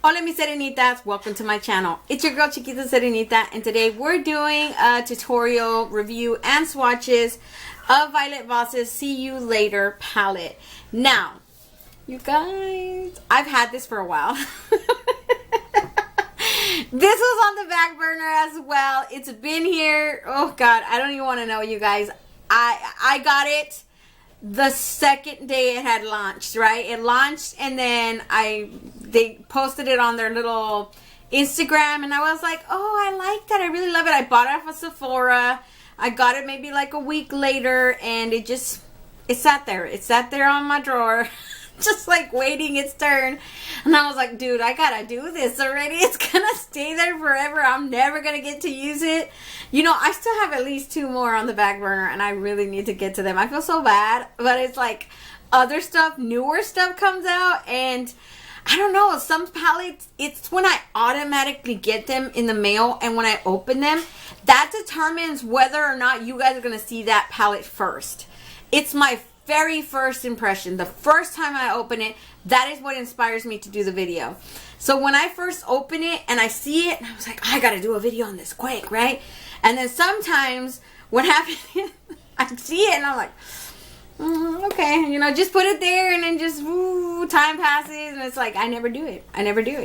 Hola mis serenitas, welcome to my channel. It's your girl Chiquita Serenita, and today we're doing a tutorial review and swatches of Violet Voss's See You Later palette. Now, you guys, I've had this for a while. This was on the back burner as well. It's been here, oh god, I don't even want to know, you guys. I got it the second day it had launched, right? It launched, and then they posted it on their little Instagram, and I was like, oh, I like that. I really love it. I bought it off of Sephora. I got it maybe like a week later, and it sat there. It sat there on my drawer, just like waiting its turn. And I was like, dude, I gotta do this already. It's gonna stay there forever. I'm never gonna get to use it. You know, I still have at least 2 more on the back burner, and I really need to get to them. I feel so bad, but it's like other stuff, newer stuff comes out, and I don't know, some palettes, it's when I automatically get them in the mail, and when I open them, that determines whether or not you guys are gonna see that palette first. It's my very first impression. The first time I open it, that is what inspires me to do the video. So when I first open it and I see it, I was like, I gotta do a video on this quick, right? And then sometimes what happens is I see it and I'm like, okay, you know, just put it there, and then just time passes, and it's like I never do it.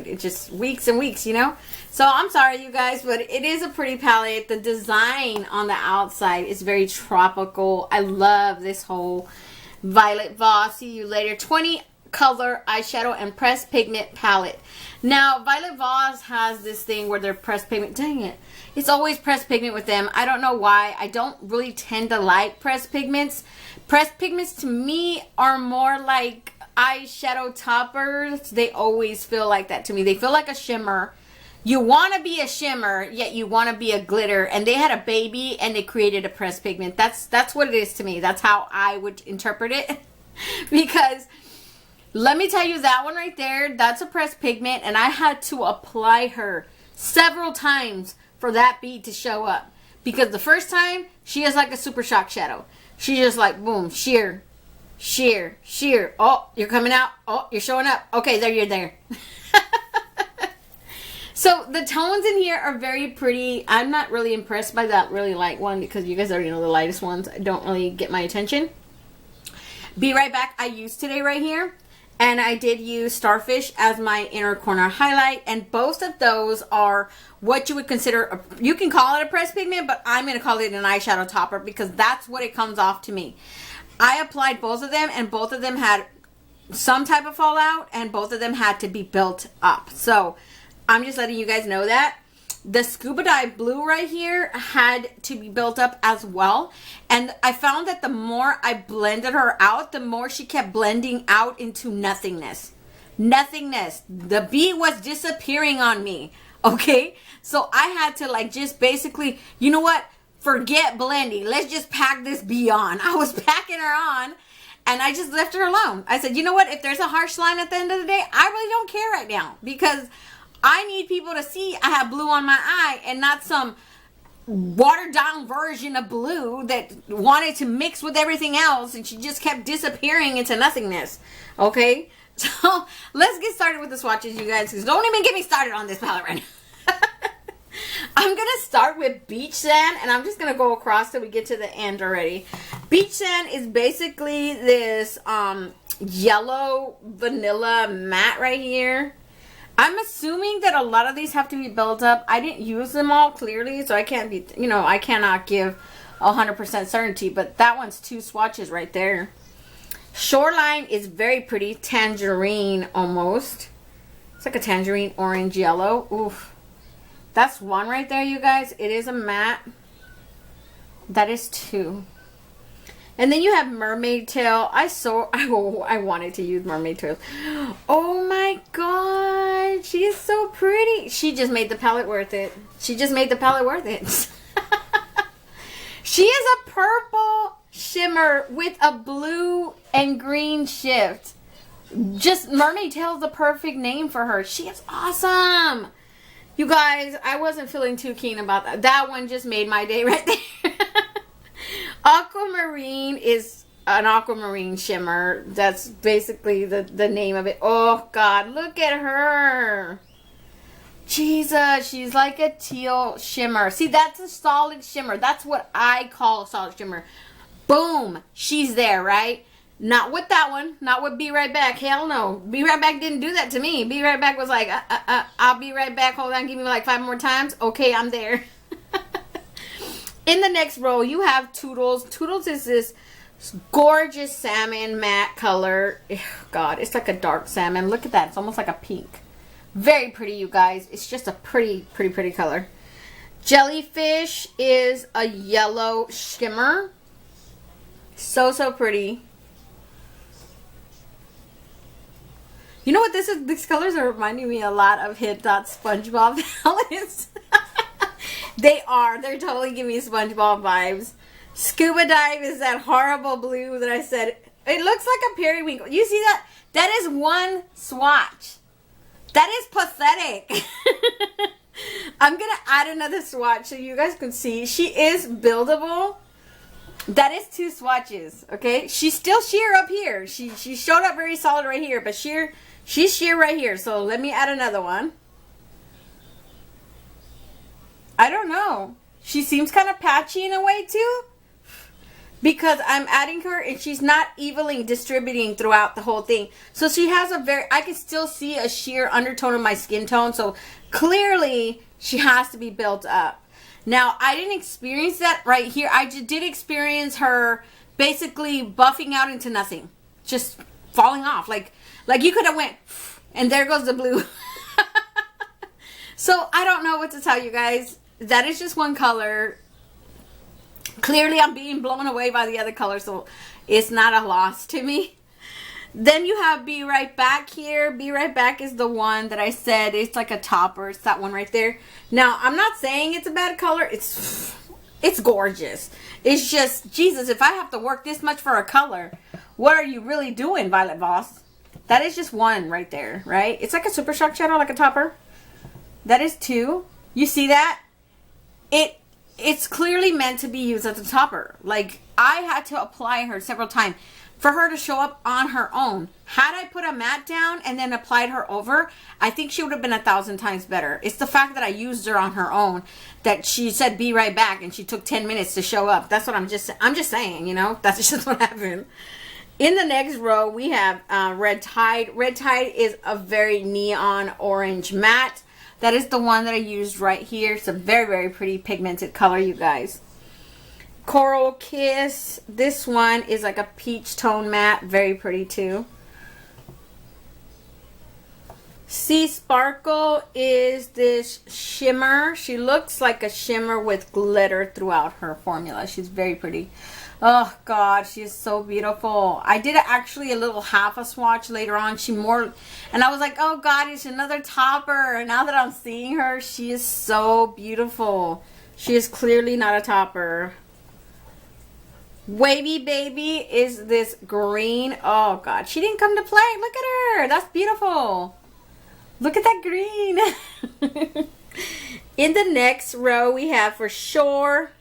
It's just weeks and weeks, you know. So I'm sorry, you guys, but it is a pretty palette. The design on the outside is very tropical. I love this whole Violet Voss See You Later 20 color eyeshadow and pressed pigment palette. Now, Violet Voss has this thing where they're pressed pigment. Dang it. It's always pressed pigment with them. I don't know why. I don't really tend to like pressed pigments. Pressed pigments to me are more like eyeshadow toppers. They always feel like that to me. They feel like a shimmer. You want to be a shimmer, yet you want to be a glitter. And they had a baby and they created a pressed pigment. That's what it is to me. That's how I would interpret it. Because let me tell you, that one right there, that's a pressed pigment, and I had to apply her several times for that bead to show up. Because the first time, she is like a super shock shadow. She's just like, boom, sheer, sheer, sheer. Oh, you're coming out. Oh, you're showing up. Okay, there you're there. So the tones in here are very pretty. I'm not really impressed by that really light one, because you guys already know the lightest ones don't really get my attention. Be Right Back I used today right here. And I did use Starfish as my inner corner highlight. And both of those are what you would consider, you can call it a pressed pigment, but I'm going to call it an eyeshadow topper, because that's what it comes off to me. I applied both of them, and both of them had some type of fallout, and both of them had to be built up. So I'm just letting you guys know that. The Scuba Dive blue right here had to be built up as well. And I found that the more I blended her out, the more she kept blending out into nothingness. Nothingness. The bee was disappearing on me. Okay? So I had to like just basically, you know what? Forget blending. Let's just pack this bee on. I was packing her on, and I just left her alone. I said, you know what? If there's a harsh line at the end of the day, I really don't care right now, because I need people to see I have blue on my eye, and not some watered down version of blue that wanted to mix with everything else, and she just kept disappearing into nothingness. Okay? So let's get started with the swatches, you guys, because don't even get me started on this palette right now. I'm going to start with Beach Sand, and I'm just going to go across till we get to the end already. Beach Sand is basically this yellow vanilla matte right here. I'm assuming that a lot of these have to be built up. I didn't use them all clearly, so I can't be, you know, I cannot give 100% certainty, but that one's 2 swatches right there. Shoreline is very pretty, tangerine almost. It's like a tangerine orange yellow. Oof. That's 1 right there, you guys. It is a matte. That is 2. And then you have Mermaid Tail. I wanted to use Mermaid Tail. Oh my god. She is so pretty. She just made the palette worth it. She just made the palette worth it. She is a purple shimmer with a blue and green shift. Just Mermaid Tail is the perfect name for her. She is awesome. You guys, I wasn't feeling too keen about that. That one just made my day right there. Aquamarine is an aquamarine shimmer. That's basically the name of it. Oh God, look at her. Jesus, she's like a teal shimmer. See, that's a solid shimmer. That's what I call a solid shimmer. Boom, she's there, right? Not with that one. Not with Be Right Back. Hell no. Be Right Back didn't do that to me. Be Right Back was like, I'll be right back. Hold on, give me like 5 more times. Okay, I'm there. In the next row, you have Toodles. Toodles is this gorgeous salmon matte color. Ugh, God, it's like a dark salmon. Look at that. It's almost like a pink. Very pretty, you guys. It's just a pretty color. Jellyfish is a yellow shimmer. So pretty. You know what this is? These colors are reminding me a lot of Hit Dot SpongeBob palettes. They are. They're totally giving me SpongeBob vibes. Scuba Dive is that horrible blue that I said. It looks like a periwinkle. You see that? That is one swatch. That is pathetic. I'm going to add another swatch so you guys can see. She is buildable. That is 2 swatches, okay? She's still sheer up here. She showed up very solid right here, but she's sheer right here. So let me add another one. I don't know. She seems kind of patchy in a way too, because I'm adding her and she's not evenly distributing throughout the whole thing. So she has I can still see a sheer undertone of my skin tone. So clearly she has to be built up. Now, I didn't experience that right here. I did experience her basically buffing out into nothing. Just falling off. Like you could have went, and there goes the blue. So, I don't know what to tell you guys. That is just one color. Clearly, I'm being blown away by the other color, so it's not a loss to me. Then you have Be Right Back here. Be Right Back is the one that I said it's like a topper. It's that one right there. Now, I'm not saying it's a bad color. It's gorgeous. It's just, Jesus, if I have to work this much for a color, what are you really doing, Violet Voss? That is just one right there, right? It's like a Super Shock shadow, like a topper. That is 2. You see that? It's clearly meant to be used as a topper. Like, I had to apply her several times for her to show up on her own. Had I put a mat down and then applied her over, I think she would have been 1,000 times better. It's the fact that I used her on her own, that she said Be Right Back and she took 10 minutes to show up. That's what I'm just saying, you know. That's just what happened. In the next row, we have Red Tide. Red Tide is a very neon orange matte. That is the one that I used right here. It's a very pretty pigmented color, you guys. Coral Kiss. This one is like a peach tone matte. Very pretty too. Sea Sparkle is this shimmer. She looks like a shimmer with glitter throughout her formula. She's very pretty. Oh God, she is so beautiful. I did actually a little half a swatch later on. And I was like, oh God, it's another topper. And now that I'm seeing her, she is so beautiful. She is clearly not a topper. Wavy Baby is this green. Oh God, she didn't come to play. Look at her. That's beautiful. Look at that green. In the next row, we have For Sure.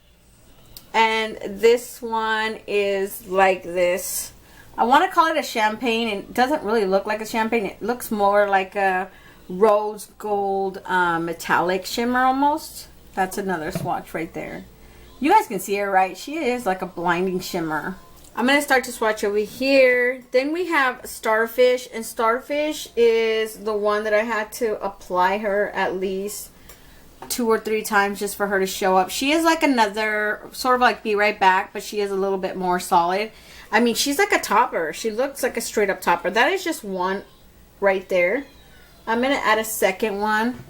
And this one is like this. I want to call it a champagne. It doesn't really look like a champagne. It looks more like a rose gold metallic shimmer almost. That's another swatch right there. You guys can see her, right? She is like a blinding shimmer. I'm going to start to swatch over here. Then we have Starfish. And Starfish is the one that I had to apply her at least 2 or 3 times just for her to show up. She is like another, sort of like Be Right Back, but she is a little bit more solid. I mean, she's like a topper. She looks like a straight up topper. That is just one right there. I'm going to add a second one.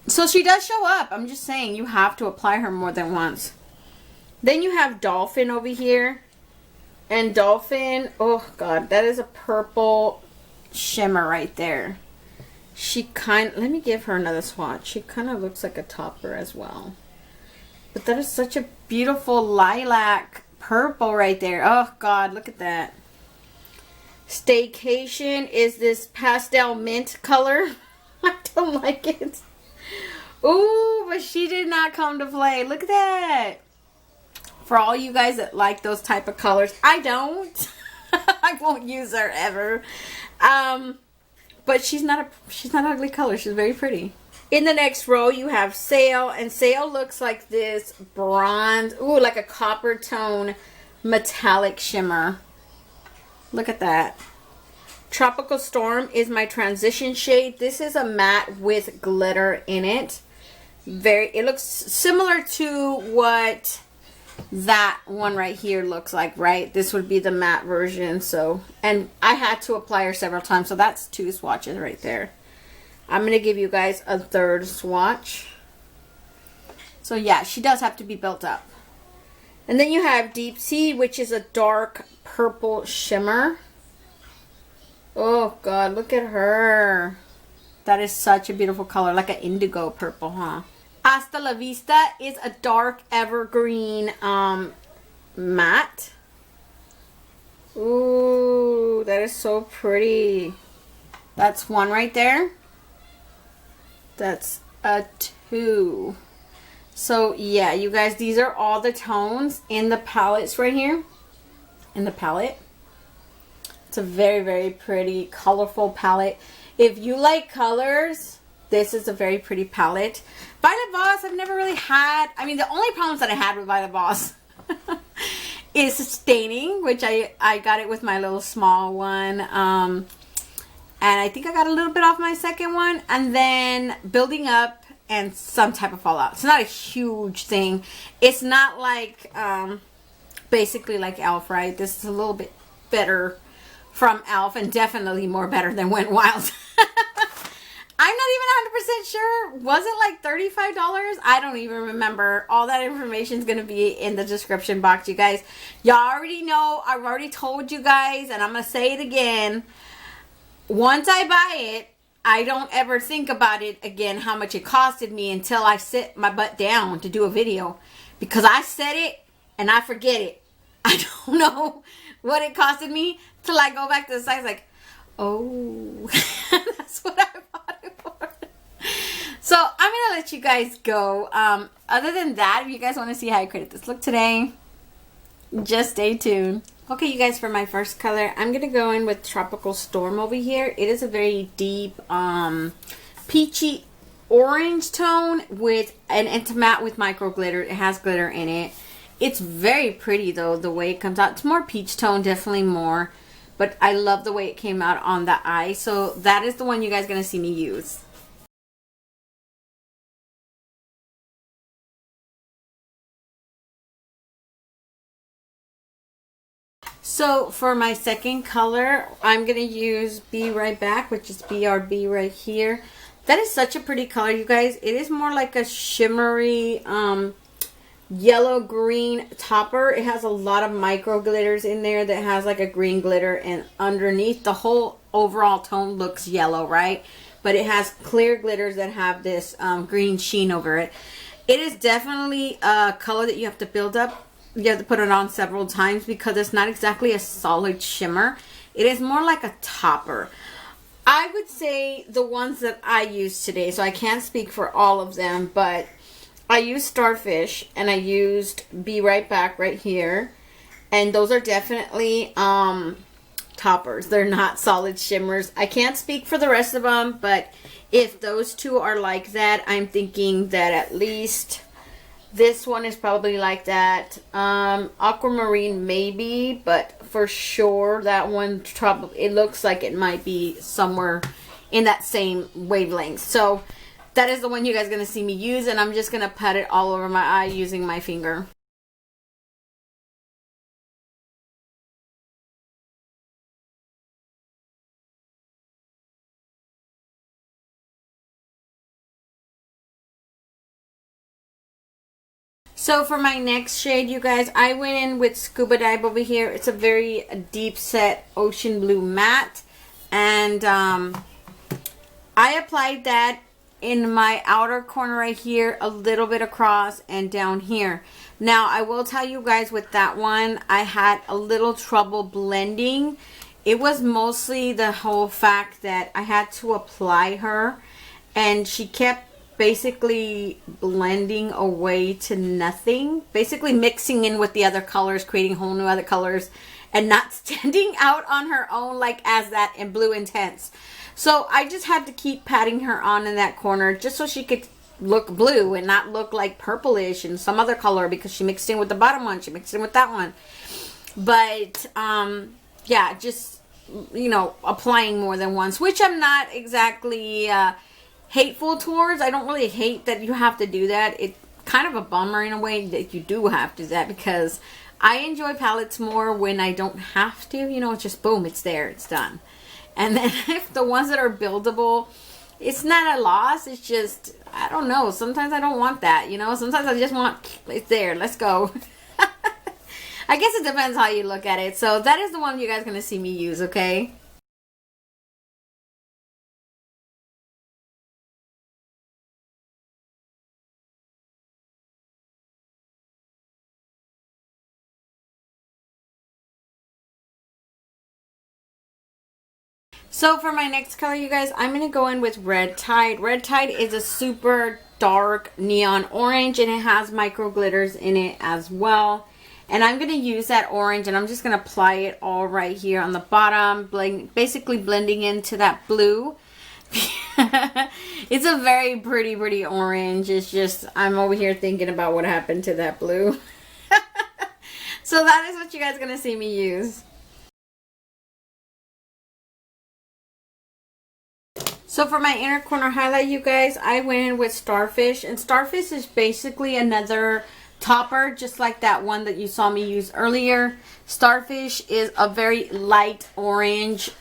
So she does show up. I'm just saying, you have to apply her more than once. Then you have Dolphin over here. And Dolphin, oh God, that is a purple shimmer right there. Let me give her another swatch. She kind of looks like a topper as well. But that is such a beautiful lilac purple right there. Oh God, look at that. Staycation is this pastel mint color. I don't like it. Ooh, but she did not come to play. Look at that. For all you guys that like those type of colors, I don't. I won't use her ever. But she's not an ugly color. She's very pretty. In the next row, you have Sail, and Sail looks like this bronze, ooh, like a copper tone metallic shimmer. Look at that. Tropical Storm is my transition shade. This is a matte with glitter in it. It looks similar to what that one right here looks like, right? This would be the matte version. So, and I had to apply her several times, so that's 2 swatches right there. I'm going to give you guys a 3rd swatch. So yeah, she does have to be built up. And then you have Deep Sea, which is a dark purple shimmer. Oh God, look at her. That is such a beautiful color, like an indigo purple, huh? Hasta La Vista is a dark evergreen matte. Ooh, that is so pretty. That's 1 right there. That's a 2. So yeah, you guys, these are all the tones in the palettes right here. In the palette. It's a very, very pretty, colorful palette. If you like colors, this is a very pretty palette. Violet Voss, I've never really had, I mean, the only problems that I had with Violet Voss is staining, which I got it with my little small one. And I think I got a little bit off my second one. And then building up and some type of fallout. It's not a huge thing. It's not like, basically like Elf, right? This is a little bit better from Elf and definitely more better than Went Wild. I'm not even 100% sure. Was it like $35? I don't even remember. All that information is going to be in the description box, you guys. Y'all already know. I've already told you guys, and I'm going to say it again. Once I buy it, I don't ever think about it again, how much it costed me, until I sit my butt down to do a video. Because I said it, and I forget it. I don't know what it costed me till I go back to the site like, oh, that's what I bought it for. So I'm going to let you guys go. Other than that, if you guys want to see how I created this look today, just stay tuned. Okay, you guys, for my first color, I'm going to go in with Tropical Storm over here. It is a very deep, peachy orange tone with an Intimatte with micro glitter. It has glitter in it. It's very pretty, though, the way it comes out. It's more peach tone, definitely more. But I love the way it came out on the eye. So that is the one you guys are going to see me use. So for my second color, I'm going to use Be Right Back, which is BRB right here. That is such a pretty color, you guys. It is more like a shimmery yellow-green topper. It has a lot of micro glitters in there that has like a green glitter, and underneath the whole overall tone looks yellow, right? But it has clear glitters that have this green sheen over it. It is definitely a color that you have to build up. You have to put it on several times because it's not exactly a solid shimmer. It is more like a topper. I would say the ones that I used today, so I can't speak for all of them, but I used Starfish and I used Be Right Back right here. And those are definitely toppers. They're not solid shimmers. I can't speak for the rest of them, but if those two are like that, I'm thinking that at least this one is probably like that. Aquamarine maybe, but for sure that one probably, it looks like it might be somewhere in that same wavelength. So that is the one you guys are going to see me use, and I'm just going to pat it all over my eye using my finger. So for my next shade, you guys, I went in with Scuba Dive over here. It's a very deep set ocean blue matte. And I applied that in my outer corner right here, a little bit across and down here. Now, I will tell you guys with that one, I had a little trouble blending. It was mostly the whole fact that I had to apply her, and she kept basically blending away to nothing, basically mixing in with the other colors, creating whole new other colors, and not standing out on her own like as that in Blue Intense. So I just had to keep patting her on in that corner just so she could look blue and not look like purplish and some other color, because she mixed in with the bottom one, she mixed in with that one. But yeah, just, you know, applying more than once, which I'm not exactly hateful towards. I don't really hate that you have to do that. It's kind of a bummer in a way that you do have to do that, because I enjoy palettes more when I don't have to. You know, it's just boom, it's there, it's done. And then if the ones that are buildable, it's not a loss. It's just, I don't know. Sometimes I don't want that, you know. Sometimes I just want, it's there, let's go. I guess it depends how you look at it. So that is the one you guys are going to see me use, okay? So for my next color, you guys, I'm going to go in with Red Tide. Red Tide is a super dark neon orange, and it has micro glitters in it as well. And I'm going to use that orange, and I'm just going to apply it all right here on the bottom, basically blending into that blue. It's a very pretty orange. It's just, I'm over here thinking about what happened to that blue. So that is what you guys are going to see me use. So for my inner corner highlight, you guys, I went in with Starfish. And Starfish is basically another topper, just like that one that you saw me use earlier. Starfish is a very light orange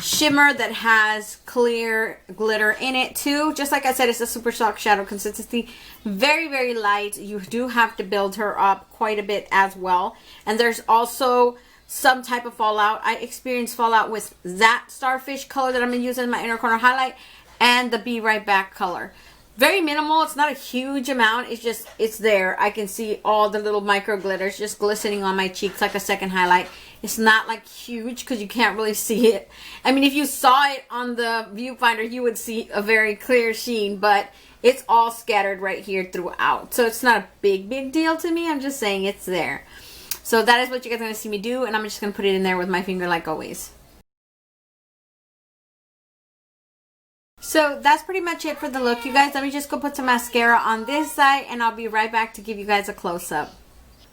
shimmer that has clear glitter in it too. Just like I said, it's a super soft shadow consistency. Very light. You do have to build her up quite a bit as well. And there's also some type of fallout. I experienced fallout with that Starfish color that I'm going to use in my inner corner highlight, and the Be Right Back color. Very minimal. It's not a huge amount. It's just, it's there. I can see all the little micro glitters just glistening on my cheeks like a second highlight. It's not like huge because you can't really see it. I mean, if you saw it on the viewfinder, you would see a very clear sheen, but it's all scattered right here throughout. So it's not a big deal to me. I'm just saying it's there. So that is what you guys are going to see me do, and I'm just going to put it in there with my finger like always. So that's pretty much it for the look, you guys. Let me just go put some mascara on this side, and I'll be right back to give you guys a close-up.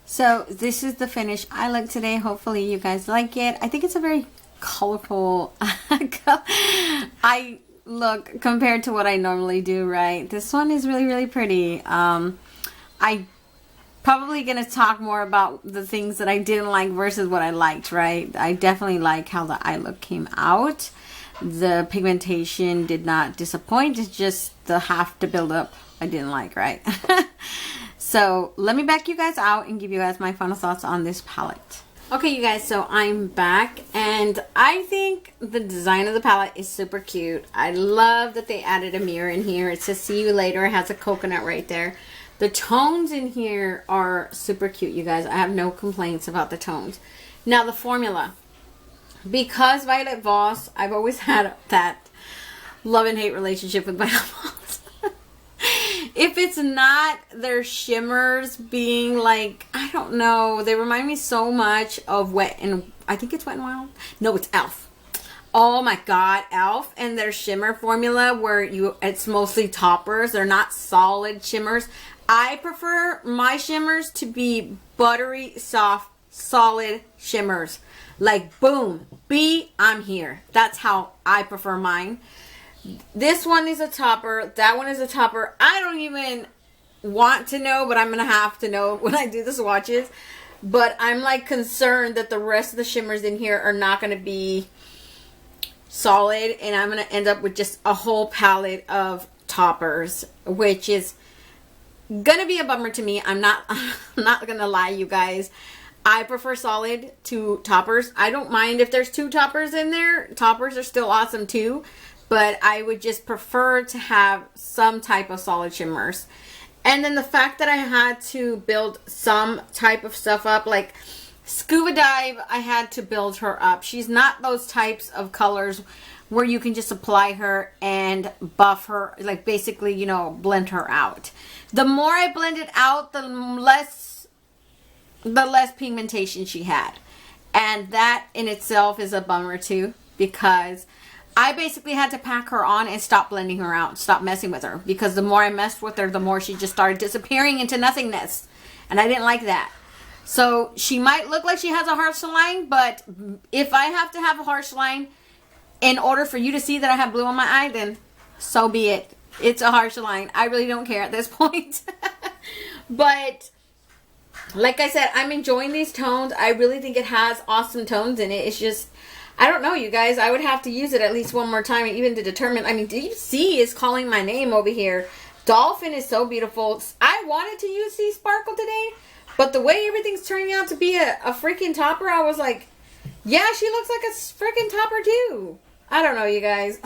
So this is the finished eye look today. Hopefully you guys like it. I think it's a very colorful eye look compared to what I normally do, right? This one is really pretty. I probably going to talk more about the things that I didn't like versus what I liked, right? I definitely like how the eye look came out. The pigmentation did not disappoint. It's just the half to build up I didn't like, right? So let me back you guys out and give you guys my final thoughts on this palette. Okay, you guys, so I'm back, and I think the design of the palette is super cute. I love that they added a mirror in here. It says see you later. It has a coconut right there. The tones in here are super cute, you guys. I have no complaints about the tones. Now, the formula. Because Violet Voss, I've always had that love and hate relationship with Violet Voss. If it's not their shimmers being like, I don't know, they remind me so much of I think it's Wet n Wild? No, it's Elf. Oh my god, Elf and their shimmer formula where it's mostly toppers. They're not solid shimmers. I prefer my shimmers to be buttery, soft, solid shimmers. Like, boom, I'm here. That's how I prefer mine. This one is a topper. That one is a topper. I don't even want to know, but I'm going to have to know when I do the swatches. But I'm like concerned that the rest of the shimmers in here are not going to be solid. And I'm going to end up with just a whole palette of toppers, which is going to be a bummer to me. I'm not going to lie, you guys. I prefer solid to toppers. I don't mind if there's two toppers in there. Toppers are still awesome too. But I would just prefer to have some type of solid shimmers. And then the fact that I had to build some type of stuff up, like Scuba Dive, I had to build her up. She's not those types of colors where you can just apply her and buff her, like basically, you know, blend her out. The more I blend it out, the less pigmentation she had. And that in itself is a bummer too, because I basically had to pack her on and stop blending her out, stop messing with her, because the more I messed with her, the more she just started disappearing into nothingness. And I didn't like that. So she might look like she has a harsh line, but if I have to have a harsh line in order for you to see that I have blue on my eye, then so be it. It's a harsh line. I really don't care at this point. But like I said, I'm enjoying these tones. I really think it has awesome tones in it. It's just, I don't know, you guys. I would have to use it at least one more time even to determine. I mean, Deep Sea is calling my name over here. Dolphin is so beautiful. I wanted to use Sea Sparkle today, but the way everything's turning out to be a freaking topper, I was like, yeah, she looks like a freaking topper too. I don't know, you guys.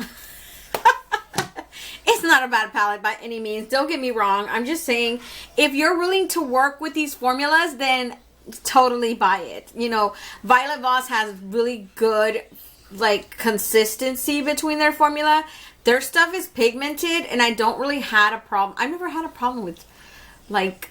It's not a bad palette by any means. Don't get me wrong. I'm just saying, if you're willing to work with these formulas, then totally buy it. You know, Violet Voss has really good, like, consistency between their formula. Their stuff is pigmented, and I don't really had a problem. I've never had a problem with, like,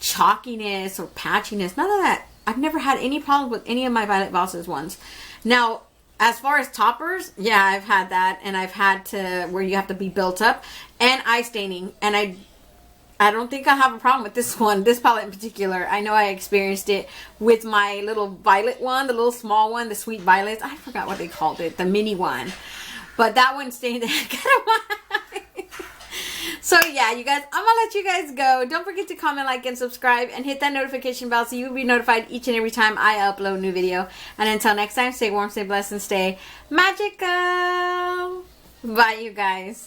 chalkiness or patchiness. None of that. I've never had any problem with any of my Violet Voss's ones. Now, as far as toppers, yeah, I've had that, and I've had to where you have to be built up, and eye staining, and I don't think I have a problem with this one, this palette in particular. I know I experienced it with my little violet one, the little small one, the Sweet Violets. I forgot what they called it, the mini one, but that one stained the heck out of my eye. So yeah, you guys, I'm gonna let you guys go. Don't forget to comment, like, and subscribe, and hit that notification bell so you'll be notified each and every time I upload a new video. And until next time, stay warm, stay blessed, and stay magical. Bye, you guys.